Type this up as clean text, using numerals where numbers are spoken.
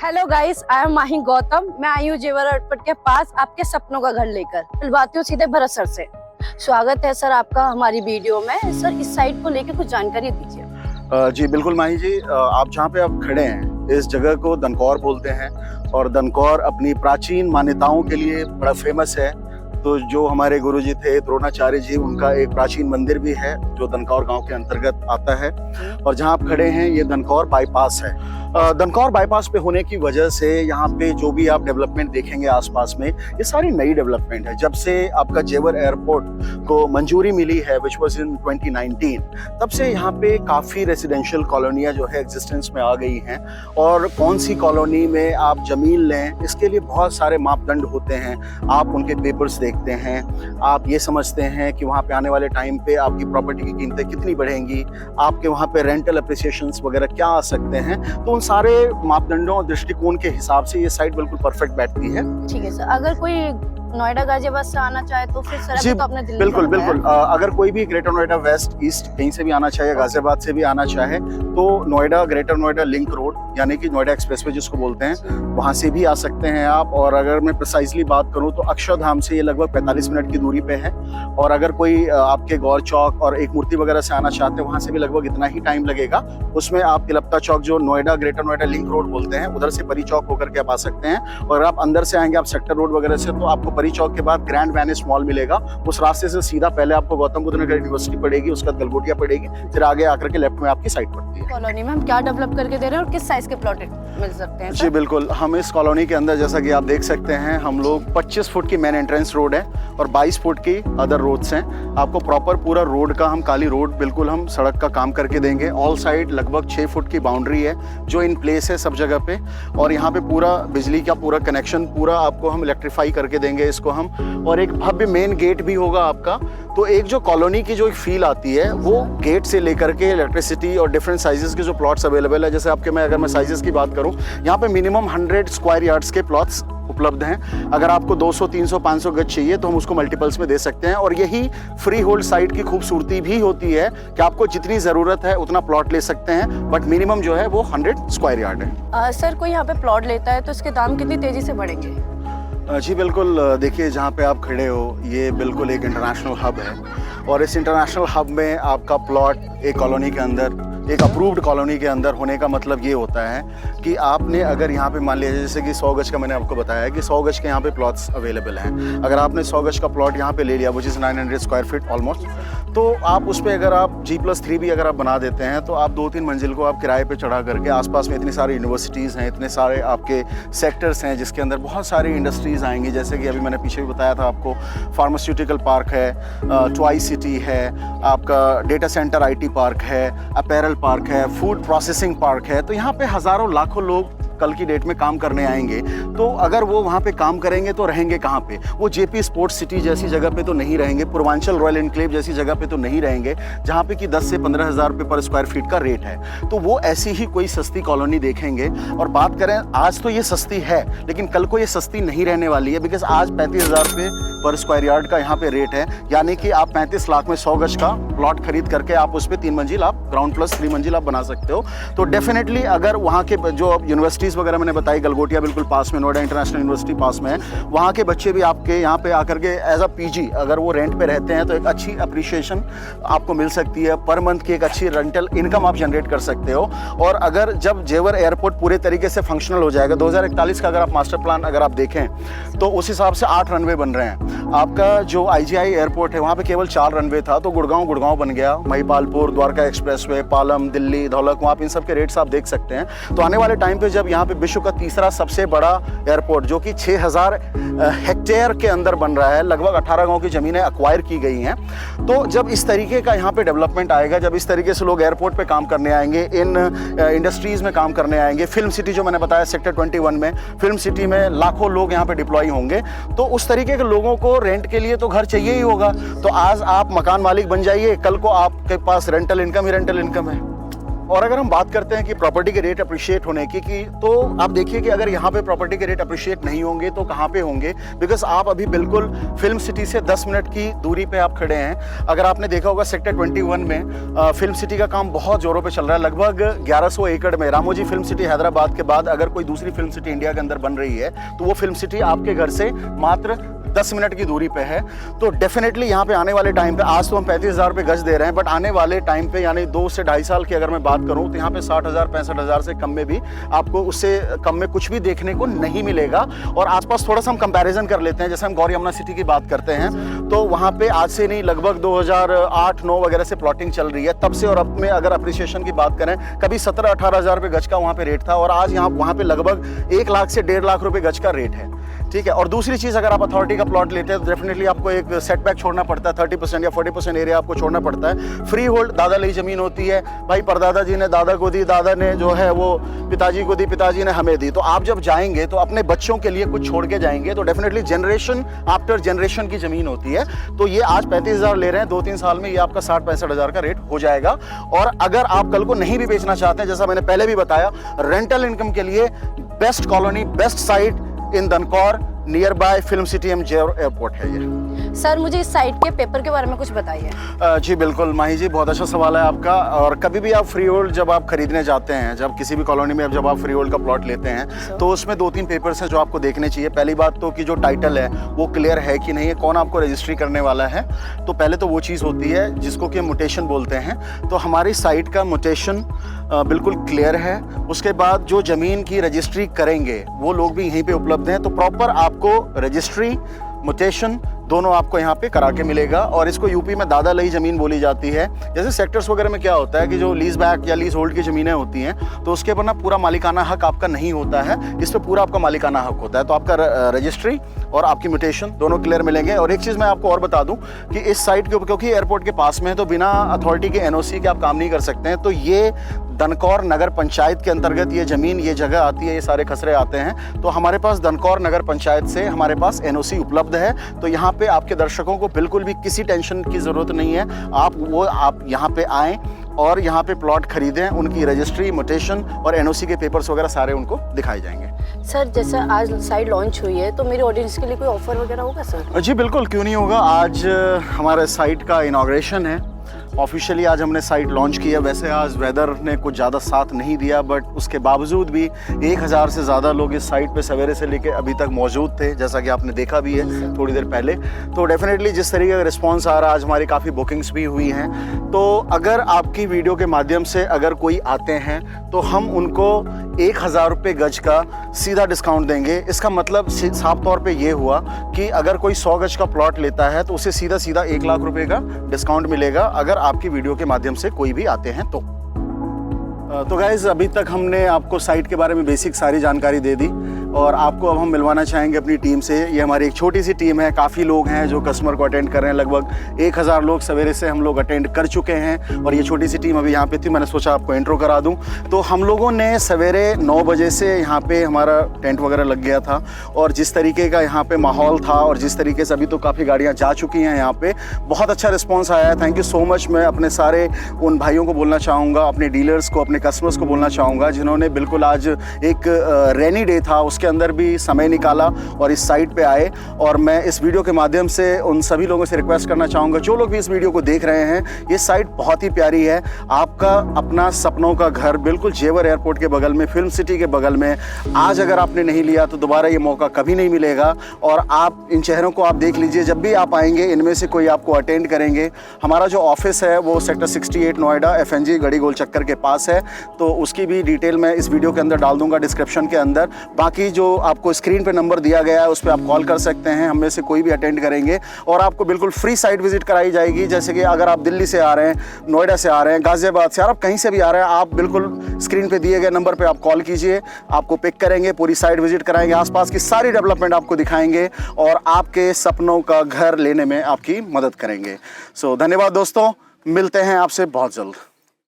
Hello guys, I am माही गौतम। मैं आई हूँ जेवर एयरपोर्ट के पास आपके सपनों का घर लेकर। मिलवाती हूँ सीधे भरत सर से। स्वागत है सर आपका हमारी वीडियो में। सर इस साइट को लेकर कुछ जानकारी दीजिए। जी बिल्कुल माही जी, आप जहाँ पे आप खड़े हैं इस जगह को दनकौर बोलते हैं और दनकौर अपनी प्राचीन मान्यताओं के लिए बड़ा फेमस है। तो जो हमारे गुरुजी थे द्रोणाचार्य जी, उनका एक प्राचीन मंदिर भी है जो दनकौर गांव के अंतर्गत आता है। और जहाँ आप खड़े हैं ये दनकौर बाईपास है। दनकौर बाईपास पे होने की वजह से यहाँ पे जो भी आप डेवलपमेंट देखेंगे आसपास में, ये सारी नई डेवलपमेंट है। जब से आपका जेवर एयरपोर्ट को मंजूरी मिली है विच वॉज इन 2019, तब से यहाँ पे काफ़ी रेजिडेंशियल कॉलोनियाँ जो है एग्जिस्टेंस में आ गई हैं। और कौन सी कॉलोनी में आप ज़मीन लें, इसके लिए बहुत सारे मापदंड होते हैं। आप उनके पेपर्स देखते हैं, आप ये समझते हैं कि वहाँ पे आने वाले टाइम पे आपकी प्रॉपर्टी की कीमतें कितनी बढ़ेंगी, आपके वहाँ पे रेंटल अप्रिसिएशंस वगैरह क्या आ सकते हैं। तो उन सारे मापदंडों और दृष्टिकोण के हिसाब से ये साइट बिल्कुल परफेक्ट बैठती है। ठीक है सर, अगर कोई नोएडा गाजियाबाद से आना चाहे तो फिर सर जी तो अपने दिल्ली बिल्कुल जाना है। बिल्कुल, अगर कोई भी ग्रेटर नोएडा वेस्ट ईस्ट कहीं से भी आना चाहे, गाजियाबाद से भी आना चाहे, तो Noida greater Noida link road यानी कि नोएडा एक्सप्रेसवे जिसको बोलते हैं, वहाँ से भी आ सकते हैं आप। और अगर मैं प्रिसाइजली बात करूँ तो अक्षरधाम से ये लगभग 45 मिनट की दूरी पे है। और अगर कोई आपके गौर चौक और एक मूर्ति वगैरह से आना चाहते हैं, वहाँ से भी लगभग इतना ही टाइम लगेगा। उसमें आप तिलप्ता चौक जो Noida greater Noida link road बोलते हैं, उधर से परी चौक होकर के आप आ सकते हैं। और अगर आप अंदर से आएंगे आप सेक्टर रोड वगैरह से, तो आपको परी चौक के बाद ग्रैंड वेनिस मॉल मिलेगा। उस रास्ते से सीधा पहले आपको गौतम बुद्ध नगर यूनिवर्सिटी पड़ेगी, उसके बाद गलगोटिया पड़ेगी, फिर आगे आकर के लेफ्ट में आपकी साइट पड़ती है। कॉलोनी में हम क्या डेवलप करके दे रहे हैं और किस साइज के प्लॉट मिल सकते हैं? जी बिल्कुल, हम इस कॉलोनी के अंदर जैसा कि आप देख सकते हैं, हम लोग 25 फुट की मेन एंट्रेंस रोड है और 22 फुट की अदर रोड्स हैं। आपको प्रॉपर पूरा रोड का हम काली रोड बिल्कुल हम सड़क का काम करके देंगे। ऑल साइड लगभग 6 फुट की बाउंड्री है जो इन प्लेस है सब जगह पे। और यहाँ पे पूरा बिजली का पूरा कनेक्शन पूरा आपको हम इलेक्ट्रीफाई करके देंगे इसको हम। और एक भव्य मेन गेट भी होगा आपका। तो एक जो कॉलोनी की जो एक फील आती है वो गेट से लेकर के इलेक्ट्रिसिटी और डिफरेंट साइजेस के जो प्लॉट्स अवेलेबल है, जैसे आपके अगर मैं साइजेस की बात करूं, यहाँ पे मिनिमम 100 स्क्वायर यार्ड्स के प्लॉट्स उपलब्ध हैं। अगर आपको 200, 300, 500 गज चाहिए तो हम उसको मल्टीपल्स में दे सकते हैं। और यही फ्री होल्ड साइट की खूबसूरती भी होती है कि आपको जितनी ज़रूरत है उतना प्लॉट ले सकते हैं, बट मिनिमम जो है वो 100 स्क्वायर यार्ड है। सर कोई यहाँ पे प्लॉट लेता है तो इसके दाम कितनी तेजी से बढ़ेंगे? जी बिल्कुल, देखिए जहाँ पे आप खड़े हो ये बिल्कुल एक इंटरनेशनल हब है। और इस इंटरनेशनल हब में आपका प्लॉट एक कॉलोनी के अंदर, एक अप्रूव्ड कॉलोनी के अंदर होने का मतलब ये होता है कि आपने अगर यहाँ पे मान लिया जैसे कि 100 गज का मैंने आपको बताया कि 100 गज के यहाँ पे प्लॉट्स अवेलेबल हैं। अगर आपने 100 गज का प्लॉट यहाँ पे ले लिया which is 900 square feet almost, तो आप उस पर अगर आप G+3 भी अगर आप बना देते हैं तो आप 2-3 मंजिल को आप किराए पे चढ़ा करके, आसपास में इतनी सारी यूनिवर्सिटीज़ हैं, इतने सारे आपके सेक्टर्स हैं जिसके अंदर बहुत सारी इंडस्ट्रीज़ आएंगी। जैसे कि अभी मैंने पीछे भी बताया था आपको, फार्मास्यूटिकल पार्क है, ट्वाई सिटी है, आपका डेटा सेंटर IT पार्क है, अपैरल पार्क है, फूड प्रोसेसिंग पार्क है। तो यहाँ पे हज़ारों लाखों लोग कल की डेट में काम करने आएंगे। तो अगर वो वहाँ पे काम करेंगे तो रहेंगे कहाँ पे? वो JP स्पोर्ट्स सिटी जैसी जगह पे तो नहीं रहेंगे, पूर्वांचल रॉयल एनक्लेव जैसी जगह पे तो नहीं रहेंगे जहाँ पे कि 10 से 15 हज़ार रुपये पर स्क्वायर फीट का रेट है। तो वो ऐसी ही कोई सस्ती कॉलोनी देखेंगे। और बात करें, आज तो ये सस्ती है लेकिन कल को ये सस्ती नहीं रहने वाली है, बिकॉज आज 35,000 रुपये पर स्क्वायर यार्ड का यहाँ पे रेट है। यानी कि आप 35 लाख में 100 गज का प्लॉट खरीद करके आप उस पर 3 मंजिल आप ग्राउंड प्लस 3 मंजिल आप बना सकते हो। तो डेफिनेटली अगर वहाँ के जो यूनिवर्सिटीज़ वगैरह मैंने बताई, गलगोटिया बिल्कुल पास में, नोएडा इंटरनेशनल यूनिवर्सिटी पास में है, वहाँ के बच्चे भी आपके यहाँ पे आकर के एज अ PG अगर वो रेंट पे रहते हैं तो एक अच्छी अप्रिशिएशन आपको मिल सकती है। पर मंथ की एक अच्छी रेंटल इनकम आप जनरेट कर सकते हो। और अगर जब जेवर एयरपोर्ट पूरे तरीके से फंक्शनल हो जाएगा, 2041 का अगर आप मास्टर प्लान अगर आप देखें तो उस हिसाब से 8 रनवे बन रहे हैं। आपका जो IGI एयरपोर्ट है वहाँ पे केवल 4 रनवे था, तो गुड़गांव बन गया, महिपालपुर, द्वारका एक्सप्रेसवे, पालम, दिल्ली, धौलक, वहाँ पे इन सब के रेट्स आप देख सकते हैं। तो आने वाले टाइम पे जब यहाँ पे विश्व का तीसरा सबसे बड़ा एयरपोर्ट जो कि 6000 हेक्टेयर के अंदर बन रहा है, लगभग 18 गांव की ज़मीनें एक्वायर की गई हैं, तो जब इस तरीके का यहाँ पे डेवलपमेंट आएगा, जब इस तरीके से लोग एयरपोर्ट पे काम करने आएंगे, इन इंडस्ट्रीज़ में काम करने आएंगे, फिल्म सिटी जो मैंने बताया सेक्टर 21 में, फिल्म सिटी में लाखों लोग यहाँ पे डिप्लॉय होंगे, तो उस तरीके के लोगों को रेंट के लिए तो घर चाहिए ही होगा। तो आज आप मकान मालिक बन जाइए, कल को आपके पास रेंटल इनकम ही रेंटल इनकम है। और अगर हम बात करते हैं कि प्रॉपर्टी के रेट अप्रिशिएट होने की तो आप देखिए कि अगर यहाँ पे प्रॉपर्टी के रेट अप्रिशिएट नहीं होंगे तो कहाँ पे होंगे, बिकॉज आप अभी बिल्कुल फिल्म सिटी से 10 मिनट की दूरी पे आप खड़े हैं। अगर आपने देखा होगा सेक्टर 21 में फिल्म सिटी का काम बहुत जोरों पे चल रहा है। लगभग 1100 एकड़ में रामोजी फिल्म सिटी हैदराबाद के बाद अगर कोई दूसरी फिल्म सिटी इंडिया के अंदर बन रही है तो वो फिल्म सिटी आपके घर से मात्र 10 मिनट की दूरी पे है। तो डेफिनेटली यहाँ पे आने वाले टाइम पे, आज तो हम 35,000 रुपये गज दे रहे हैं, बट आने वाले टाइम पे यानी 2 से 2.5 साल की अगर मैं बात करूँ तो यहाँ पे 60,000 65,000 से कम में भी आपको, उससे कम में कुछ भी देखने को नहीं मिलेगा। और आसपास थोड़ा सा हम कंपैरिजन कर लेते हैं, जैसे हम गौर यमुना सिटी की बात करते हैं तो वहाँ पे आज से नहीं लगभग 2008-9 वगैरह से प्लॉटिंग चल रही है। तब से और अब में अगर अप्रिसिएशन की बात करें, कभी 17-18,000 रुपये गज का वहाँ पे रेट था और आज यहाँ वहाँ पे लगभग 1 लाख से 1.5 लाख रुपये गज का रेट है। ठीक है। और दूसरी चीज़, अगर आप अथॉरिटी का प्लॉट लेते हैं तो डेफिनेटली आपको एक सेटबैक छोड़ना पड़ता है, 30% या 40% एरिया आपको छोड़ना पड़ता है। फ्री होल्ड दादा ली ज़मीन होती है, भाई परदादा जी ने दादा को दी, दादा ने जो है वो पिताजी को दी, पिताजी ने हमें दी। तो आप जब जाएंगे तो अपने बच्चों के लिए कुछ छोड़ के जाएंगे, तो डेफिनेटली जनरेशन आफ्टर जनरेशन की ज़मीन होती है। तो ये आज 35,000 ले रहे हैं, 2-3 साल में ये आपका 60-65,000 का रेट हो जाएगा। और अगर आप कल को नहीं भी बेचना चाहते हैं, जैसा मैंने पहले भी बताया, रेंटल इनकम के लिए best colony, best site in Dankaur near by film city airport है ये। सर मुझे इस साइट के पेपर के बारे में कुछ बताइए। जी बिल्कुल माही जी, बहुत अच्छा सवाल है आपका। और कभी भी आप फ्री होल्ड जब आप खरीदने जाते हैं, जब किसी भी कॉलोनी में जब आप फ्री होल्ड का प्लॉट लेते हैं तो उसमें 2-3 पेपर्स हैं जो आपको देखने चाहिए। पहली बात तो कि जो टाइटल है वो क्लियर है कि नहीं है, कौन आपको रजिस्ट्री करने वाला है। तो पहले तो वो चीज़ होती है जिसको कि म्यूटेशन बोलते हैं। तो हमारी साइट का म्यूटेशन बिल्कुल क्लियर है। उसके बाद जो ज़मीन की रजिस्ट्री करेंगे वो लोग भी यहीं पे उपलब्ध हैं। तो प्रॉपर आपको रजिस्ट्री, म्यूटेशन दोनों आपको यहाँ पे करा के मिलेगा। और इसको यूपी में दादा लई ज़मीन बोली जाती है। जैसे सेक्टर्स वगैरह में क्या होता है कि जो लीज बैक या लीज होल्ड की ज़मीनें होती हैं तो उसके ऊपर ना पूरा मालिकाना हक आपका नहीं होता है, इस पर पूरा आपका मालिकाना हक होता है। तो आपका रजिस्ट्री और आपकी म्यूटेशन दोनों क्लियर मिलेंगे। और एक चीज़ मैं आपको और बता दूं कि इस साइट के ऊपर, क्योंकि एयरपोर्ट के पास में है, तो बिना अथॉरिटी के NOC के आप काम नहीं कर सकते हैं। तो ये दनकौर नगर पंचायत के अंतर्गत ये ज़मीन, ये जगह आती है, ये सारे खसरे आते हैं। तो हमारे पास दनकौर नगर पंचायत से हमारे पास NOC उपलब्ध है। तो यहाँ पे आपके दर्शकों को बिल्कुल भी किसी टेंशन की ज़रूरत नहीं है। आप यहाँ पे आएँ और यहाँ पे प्लॉट खरीदें, उनकी रजिस्ट्री, म्यूटेशन और NOC के पेपर्स वगैरह सारे उनको दिखाए जाएंगे। सर जैसा आज साइट लॉन्च हुई है तो मेरी ऑडियंस के लिए कोई ऑफर वगैरह होगा सर? जी बिल्कुल, क्यों नहीं होगा। आज हमारे साइट का इनॉग्रेशन है। ऑफिशियली आज हमने साइट लॉन्च की है। वैसे आज वेदर ने कुछ ज़्यादा साथ नहीं दिया, बट उसके बावजूद भी 1000 से ज़्यादा लोग इस साइट पे सवेरे से लेकर अभी तक मौजूद थे, जैसा कि आपने देखा भी है थोड़ी देर पहले। तो डेफिनेटली जिस तरीके का रिस्पांस आ रहा है, आज हमारी काफ़ी बुकिंग्स भी हुई हैं। तो अगर आपकी वीडियो के माध्यम से अगर कोई आते हैं तो हम उनको 1000 रुपये गज का सीधा डिस्काउंट देंगे। इसका मतलब साफ तौर पे ये हुआ कि अगर कोई 100 गज का प्लॉट लेता है तो उसे सीधा 1 लाख रुपए का डिस्काउंट मिलेगा अगर आपकी वीडियो के माध्यम से कोई भी आते हैं तो गाइज, अभी तक हमने आपको साइट के बारे में बेसिक सारी जानकारी दे दी और आपको अब हम मिलवाना चाहेंगे अपनी टीम से। ये हमारी एक छोटी सी टीम है, काफ़ी लोग हैं जो कस्टमर को अटेंड कर रहे हैं। लगभग 1000 लोग सवेरे से हम लोग अटेंड कर चुके हैं और ये छोटी सी टीम अभी यहाँ पे थी। मैंने सोचा आपको इंट्रो करा दूँ। तो हम लोगों ने सवेरे 9 बजे से यहाँ पे हमारा टेंट वगैरह लग गया था और जिस तरीके का यहाँ पे माहौल था और जिस तरीके से अभी तो काफ़ी गाड़ियाँ जा चुकी हैं यहाँ पे, बहुत अच्छा रिस्पॉन्स आया है। Thank you so much. मैं अपने सारे उन भाइयों को बोलना चाहूँगा, अपने डीलर्स को, अपने कस्टमर्स को बोलना चाहूँगा जिन्होंने बिल्कुल आज एक रेनी डे था उसके अंदर भी समय निकाला और इस साइट पे आए। और मैं इस वीडियो के माध्यम से उन सभी लोगों से रिक्वेस्ट करना चाहूँगा, जो लोग भी इस वीडियो को देख रहे हैं, ये साइट बहुत ही प्यारी है। आपका अपना सपनों का घर बिल्कुल जेवर एयरपोर्ट के बगल में, फिल्म सिटी के बगल में। आज अगर आपने नहीं लिया तो दोबारा ये मौका कभी नहीं मिलेगा। और आप इन चेहरों को आप देख लीजिए, जब भी आप आएंगे इनमें से कोई आपको अटेंड करेंगे। हमारा जो ऑफिस है वो सेक्टर 68 नोएडा FNG गड़ी गोल चक्कर के पास है। तो उसकी भी डिटेल मैं इस वीडियो के अंदर डाल दूंगा डिस्क्रिप्शन के अंदर। बाकी जो आपको स्क्रीन पे नंबर दिया गया है उस पर आप कॉल कर सकते हैं, हम में से कोई भी अटेंड करेंगे और आपको बिल्कुल फ्री साइट विजिट कराई जाएगी। जैसे कि अगर आप दिल्ली से आ रहे हैं, नोएडा से आ रहे हैं, गाजियाबाद से, आप कहीं से भी आ रहे हैं, आप बिल्कुल स्क्रीन पे दिए गए नंबर पे आप कॉल कीजिए, आपको पिक करेंगे, पूरी साइट विजिट कराएंगे, आसपास की सारी डेवलपमेंट आपको दिखाएंगे और आपके सपनों का घर लेने में आपकी मदद करेंगे। सो धन्यवाद दोस्तों, मिलते हैं आपसे बहुत जल्द।